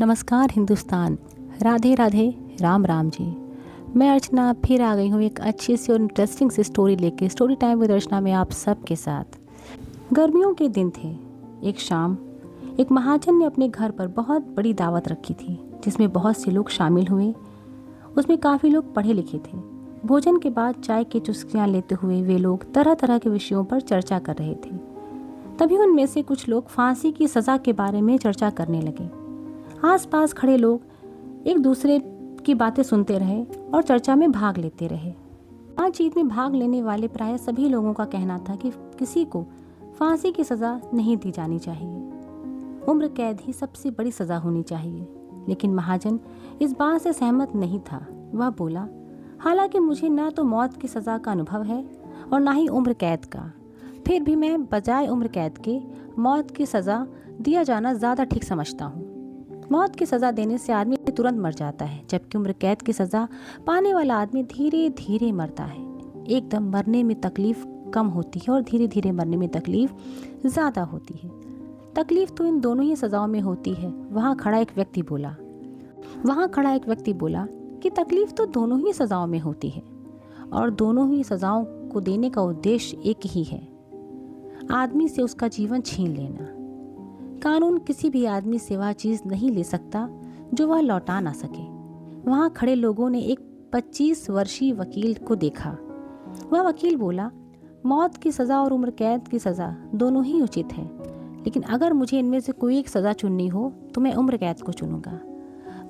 नमस्कार हिंदुस्तान, राधे राधे, राम राम जी। मैं अर्चना फिर आ गई हूँ एक अच्छी सी और इंटरेस्टिंग सी स्टोरी लेके। स्टोरी टाइम विद अर्चना में आप सब के साथ। गर्मियों के दिन थे। एक शाम एक महाजन ने अपने घर पर बहुत बड़ी दावत रखी थी, जिसमें बहुत से लोग शामिल हुए। उसमें काफ़ी लोग पढ़े लिखे थे। भोजन के बाद चाय की चुस्कियाँ लेते हुए वे लोग तरह तरह के विषयों पर चर्चा कर रहे थे। तभी उनमें से कुछ लोग फांसी की सज़ा के बारे में चर्चा करने लगे। आसपास खड़े लोग एक दूसरे की बातें सुनते रहे और चर्चा में भाग लेते रहे। बातचीत में भाग लेने वाले प्राय सभी लोगों का कहना था कि किसी को फांसी की सज़ा नहीं दी जानी चाहिए, उम्र कैद ही सबसे बड़ी सज़ा होनी चाहिए। लेकिन महाजन इस बात से सहमत नहीं था। वह बोला, हालांकि मुझे ना तो मौत की सज़ा का अनुभव है और ना ही उम्र कैद का, फिर भी मैं बजाय उम्र कैद के मौत की सज़ा दिया जाना ज़्यादा ठीक समझता हूँ। मौत की सज़ा देने से आदमी तुरंत मर जाता है, जबकि उम्र कैद की सज़ा पाने वाला आदमी धीरे धीरे मरता है। एकदम मरने में तकलीफ़ कम होती है और धीरे धीरे मरने में तकलीफ़ ज़्यादा होती है। तकलीफ़ तो इन दोनों ही सज़ाओं में होती है। वहाँ खड़ा एक व्यक्ति बोला कि तकलीफ़ तो दोनों ही सज़ाओं में होती है और दोनों ही सज़ाओं को देने का उद्देश्य एक ही है, आदमी से उसका जीवन छीन लेना। कानून किसी भी आदमी से वह चीज़ नहीं ले सकता जो वह लौटा ना सके। वहाँ खड़े लोगों ने एक 25 वर्षीय वकील को देखा। वह वकील बोला, मौत की सज़ा और उम्र कैद की सज़ा दोनों ही उचित है, लेकिन अगर मुझे इनमें से कोई एक सज़ा चुननी हो तो मैं उम्र कैद को चुनूंगा।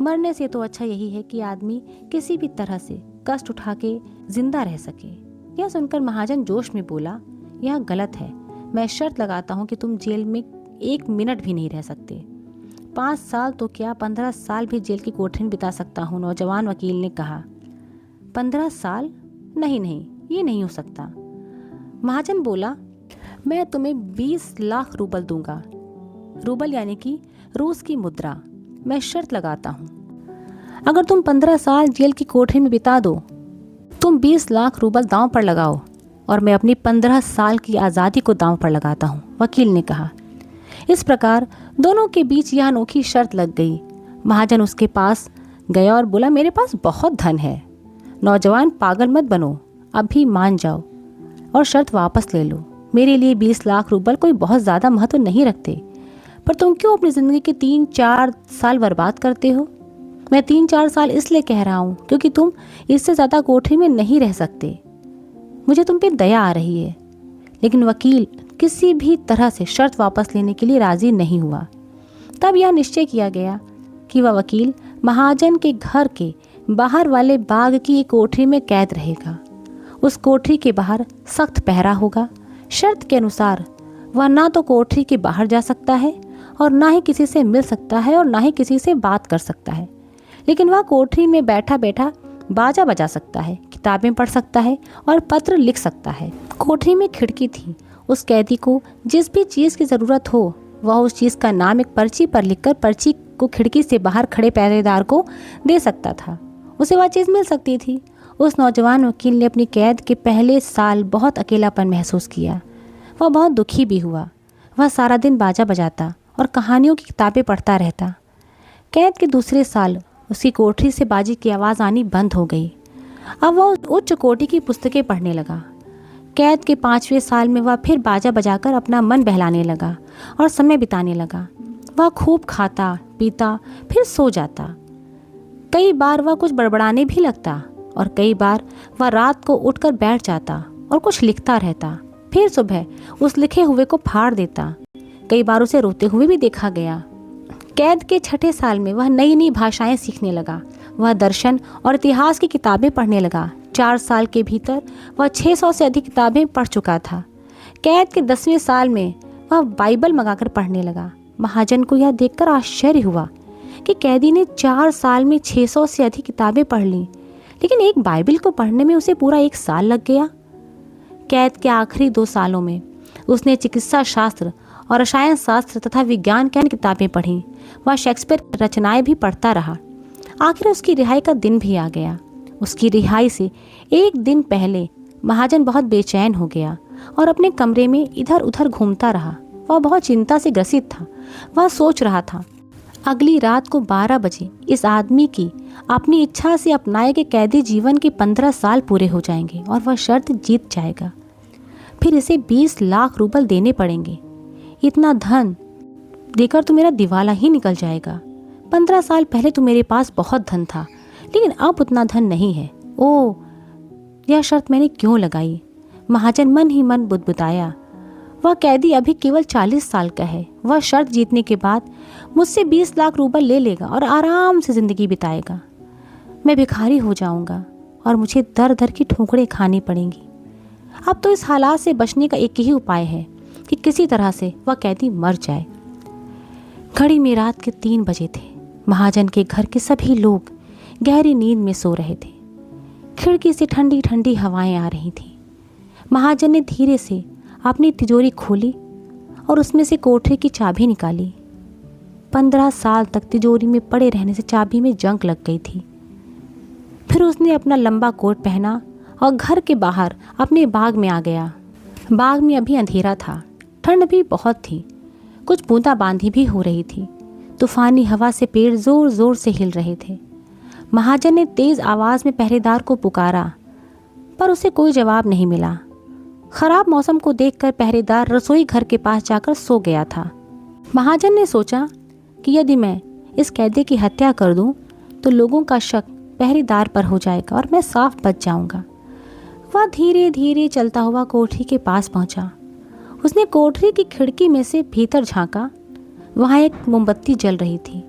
मरने से तो अच्छा यही है कि आदमी किसी भी तरह से कष्ट उठा के जिंदा रह सके। यह सुनकर महाजन जोश में बोला, यह गलत है। मैं शर्त लगाता हूँ कि तुम जेल में 1 मिनट भी नहीं रह सकते। 5 साल तो क्या 15 साल भी जेल की कोठरी में बिता सकता हूँ। नौजवान वकील ने कहा। 15 साल? नहीं, ये नहीं हो सकता। महाजन बोला, मैं तुम्हें 20 लाख रूबल दूंगा। रूबल यानी कि रूस की मुद्रा। मैं शर्त लगाता हूँ, अगर तुम 15 साल जेल की कोठरी में बिता दो, तुम 20 लाख रूबल दांव पर लगाओ और मैं अपनी 15 साल की आज़ादी को दांव पर लगाता हूँ, वकील ने कहा। इस प्रकार दोनों के बीच यह अनोखी शर्त लग गई। महाजन उसके पास गया और बोला, मेरे पास बहुत धन है। नौजवान, पागल मत बनो, अभी मान जाओ और शर्त वापस ले लो। मेरे लिए 20 लाख रूबल कोई बहुत ज़्यादा महत्व नहीं रखते, पर तुम क्यों अपनी ज़िंदगी के 3-4 साल बर्बाद करते हो? मैं 3-4 साल इसलिए कह रहा हूँ क्योंकि तुम इससे ज़्यादा कोठरी में नहीं रह सकते। मुझे तुम पे दया आ रही है। लेकिन वकील किसी भी तरह से शर्त वापस लेने के लिए राजी नहीं हुआ। तब यह निश्चय किया गया कि वह वकील महाजन के घर के बाहर वाले बाग की एक कोठरी में कैद रहेगा। उस कोठरी के बाहर सख्त पहरा होगा। शर्त के अनुसार वह ना तो कोठरी के बाहर जा सकता है और ना ही किसी से मिल सकता है और ना ही किसी से बात कर सकता है, लेकिन वह कोठरी में बैठा बैठा बाजा बजा सकता है, किताबें पढ़ सकता है और पत्र लिख सकता है। कोठरी में खिड़की थी। उस कैदी को जिस भी चीज़ की ज़रूरत हो वह उस चीज़ का नाम एक पर्ची पर लिखकर पर्ची को खिड़की से बाहर खड़े पहरेदार को दे सकता था। उसे वह चीज़ मिल सकती थी। उस नौजवान वकील ने अपनी कैद के पहले साल बहुत अकेलापन महसूस किया। वह बहुत दुखी भी हुआ। वह सारा दिन बाजा बजाता और कहानियों की किताबें पढ़ता रहता। कैद के दूसरे साल उसकी कोठरी से बाजी की आवाज़ आनी बंद हो गई। अब वह उच्च कोटि की पुस्तकें पढ़ने लगा। कैद के 5वें साल में वह फिर बाजा बजाकर अपना मन बहलाने लगा और समय बिताने लगा। वह खूब खाता पीता फिर सो जाता। कई बार वह कुछ बड़बड़ाने भी लगता और कई बार वह रात को उठकर बैठ जाता और कुछ लिखता रहता। फिर सुबह उस लिखे हुए को फाड़ देता। कई बार उसे रोते हुए भी देखा गया। कैद के 6ठे साल में वह नई नई भाषाएं सीखने लगा। वह दर्शन और इतिहास की किताबें पढ़ने लगा। 4 साल के भीतर वह 600 से अधिक किताबें पढ़ चुका था। कैद के 10वें साल में वह बाइबल मंगाकर पढ़ने लगा। महाजन को यह देखकर आश्चर्य हुआ कि कैदी ने 4 साल में 600 से अधिक किताबें पढ़ लीं, लेकिन एक बाइबल को पढ़ने में उसे पूरा 1 साल लग गया। कैद के आखिरी 2 सालों में उसने चिकित्सा शास्त्र और रसायन शास्त्र तथा विज्ञान की किताबें पढ़ीं। वह शेक्सपियर की रचनाएं भी पढ़ता रहा। आखिर उसकी रिहाई का दिन भी आ गया। उसकी रिहाई से 1 दिन पहले महाजन बहुत बेचैन हो गया और अपने कमरे में इधर उधर घूमता रहा। वह बहुत चिंता से ग्रसित था। वह सोच रहा था, अगली रात को 12 बजे इस आदमी की अपनी इच्छा से अपनाए के कैदी जीवन के 15 साल पूरे हो जाएंगे और वह शर्त जीत जाएगा। फिर इसे 20 लाख रुपए देने पड़ेंगे। इतना धन देकर तो मेरा दिवाला ही निकल जाएगा। 15 साल पहले तो मेरे पास बहुत धन था, लेकिन अब उतना धन नहीं है। ओह, यह शर्त मैंने क्यों लगाई? महाजन मन ही मन बुदबुदाया। वह कैदी अभी केवल 40 साल का है। वह शर्त जीतने के बाद मुझसे 20 लाख रुपए ले लेगा और आराम से ज़िंदगी बिताएगा। मैं भिखारी हो जाऊंगा और मुझे दर दर की ठोकरें खानी पड़ेंगी। अब तो इस हालात से बचने का एक ही उपाय है कि किसी तरह से वह कैदी मर जाए। घड़ी में रात के 3 बजे थे। महाजन के घर के सभी लोग गहरी नींद में सो रहे थे। खिड़की से ठंडी ठंडी हवाएं आ रही थीं। महाजन ने धीरे से अपनी तिजोरी खोली और उसमें से कोठरी की चाबी निकाली। 15 साल तक तिजोरी में पड़े रहने से चाबी में जंग लग गई थी। फिर उसने अपना लंबा कोट पहना और घर के बाहर अपने बाग में आ गया। बाग में अभी अंधेरा था, ठंड भी बहुत थी, कुछ बूंदाबांदी भी हो रही थी। तूफानी हवा से पेड़ जोर जोर से हिल रहे थे। महाजन ने तेज आवाज़ में पहरेदार को पुकारा, पर उसे कोई जवाब नहीं मिला। खराब मौसम को देखकर पहरेदार रसोई घर के पास जाकर सो गया था। महाजन ने सोचा कि यदि मैं इस कैदी की हत्या कर दूं, तो लोगों का शक पहरेदार पर हो जाएगा और मैं साफ बच जाऊंगा। वह धीरे धीरे चलता हुआ कोठरी के पास पहुंचा। उसने कोठरी की खिड़की में से भीतर झांका। वहाँ एक मोमबत्ती जल रही थी।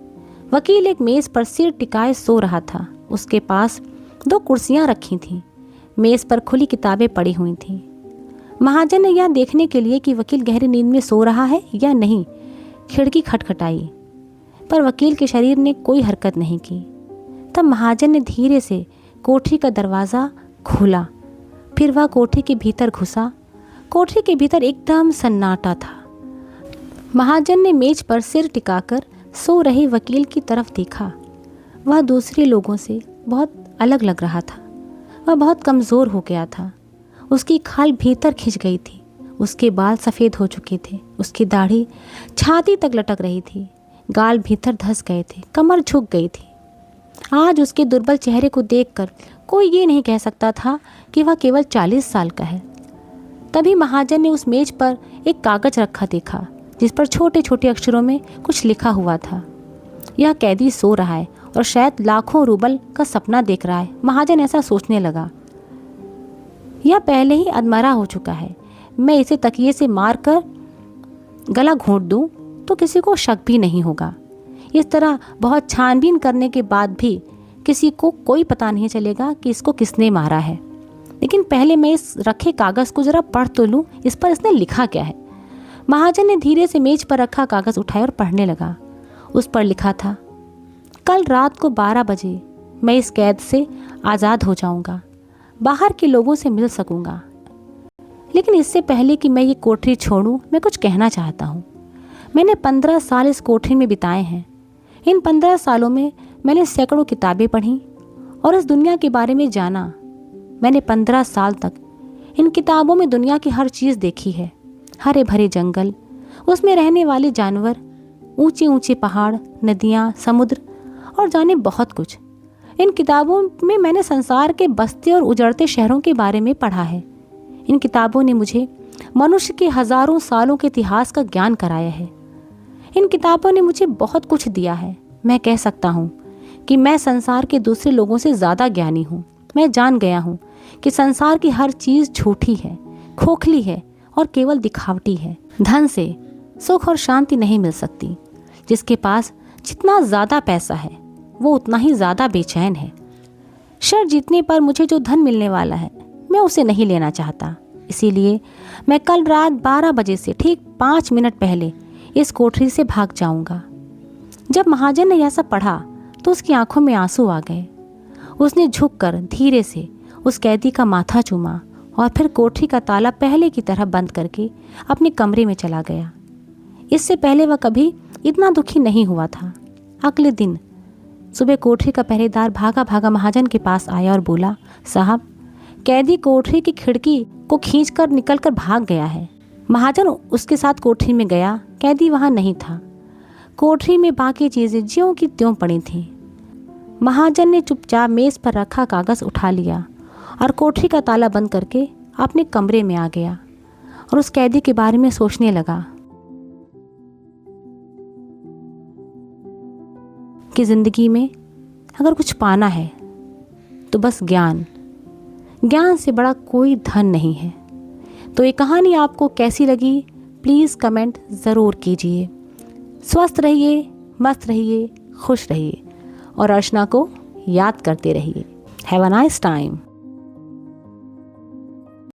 वकील एक मेज़ पर सिर टिकाए सो रहा था। उसके पास 2 कुर्सियाँ रखी थीं। मेज़ पर खुली किताबें पड़ी हुई थीं। महाजन ने यह देखने के लिए कि वकील गहरी नींद में सो रहा है या नहीं, खिड़की खटखटाई, पर वकील के शरीर ने कोई हरकत नहीं की। तब महाजन ने धीरे से कोठरी का दरवाज़ा खोला। फिर वह कोठरी के भीतर घुसा। कोठरी के भीतर एकदम सन्नाटा था। महाजन ने मेज पर सिर टिकाकर सो रहे वकील की तरफ देखा। वह दूसरे लोगों से बहुत अलग लग रहा था। वह बहुत कमज़ोर हो गया था। उसकी खाल भीतर खिंच गई थी। उसके बाल सफ़ेद हो चुके थे। उसकी दाढ़ी छाती तक लटक रही थी। गाल भीतर धंस गए थे। कमर झुक गई थी। आज उसके दुर्बल चेहरे को देखकर कोई ये नहीं कह सकता था कि वह केवल 40 साल का है। तभी महाजन ने उस मेज पर एक कागज़ रखा देखा, जिस पर छोटे छोटे अक्षरों में कुछ लिखा हुआ था। यह कैदी सो रहा है और शायद लाखों रूबल का सपना देख रहा है। महाजन ऐसा सोचने लगा। यह पहले ही अधमरा हो चुका है। मैं इसे तकिए से मारकर गला घोंट दूं तो किसी को शक भी नहीं होगा। इस तरह बहुत छानबीन करने के बाद भी किसी को कोई पता नहीं चलेगा कि इसको किसने मारा है। लेकिन पहले मैं इस रखे कागज़ को ज़रा पढ़ तो लूँ, इस पर इसने लिखा क्या है। महाजन ने धीरे से मेज पर रखा कागज़ उठाया और पढ़ने लगा। उस पर लिखा था, कल रात को 12 बजे मैं इस कैद से आज़ाद हो जाऊंगा, बाहर के लोगों से मिल सकूंगा। लेकिन इससे पहले कि मैं ये कोठरी छोड़ूं, मैं कुछ कहना चाहता हूँ। मैंने 15 साल इस कोठरी में बिताए हैं। इन 15 सालों में मैंने सैकड़ों किताबें पढ़ी और इस दुनिया के बारे में जाना। मैंने 15 साल तक इन किताबों में दुनिया की हर चीज़ देखी है। हरे भरे जंगल, उसमें रहने वाले जानवर, ऊंचे ऊंचे पहाड़, नदियाँ, समुद्र और जाने बहुत कुछ। इन किताबों में मैंने संसार के बसते और उजड़ते शहरों के बारे में पढ़ा है। इन किताबों ने मुझे मनुष्य के हजारों सालों के इतिहास का ज्ञान कराया है। इन किताबों ने मुझे बहुत कुछ दिया है। मैं कह सकता हूँ कि मैं संसार के दूसरे लोगों से ज़्यादा ज्ञानी हूँ। मैं जान गया हूँ कि संसार की हर चीज़ झूठी है, खोखली है और केवल दिखावटी है। धन से सुख और शांति नहीं मिल सकती। जिसके पास जितना ज़्यादा पैसा है वो उतना ही ज़्यादा बेचैन है। शर्त जीतने पर मुझे जो धन मिलने वाला है मैं उसे नहीं लेना चाहता। इसीलिए मैं कल रात 12 बजे से ठीक 5 मिनट पहले इस कोठरी से भाग जाऊंगा। जब महाजन ने यह सब पढ़ा तो उसकी आंखों में आंसू आ गए। उसने झुककर धीरे से उस कैदी का माथा चूमा और फिर कोठरी का ताला पहले की तरह बंद करके अपने कमरे में चला गया। इससे पहले वह कभी इतना दुखी नहीं हुआ था। अगले दिन सुबह कोठरी का पहरेदार भागा भागा महाजन के पास आया और बोला, साहब, कैदी कोठरी की खिड़की को खींचकर निकलकर भाग गया है। महाजन उसके साथ कोठरी में गया। कैदी वहाँ नहीं था। कोठरी में बाकी चीज़ें ज्यों की त्यों पड़ी थीं। महाजन ने चुपचाप मेज़ पर रखा कागज़ उठा लिया और कोठरी का ताला बंद करके अपने कमरे में आ गया और उस कैदी के बारे में सोचने लगा कि ज़िंदगी में अगर कुछ पाना है तो बस ज्ञान से बड़ा कोई धन नहीं है। तो ये कहानी आपको कैसी लगी प्लीज़ कमेंट ज़रूर कीजिए। स्वस्थ रहिए, मस्त रहिए, खुश रहिए और अर्चना को याद करते रहिए। Have a nice time.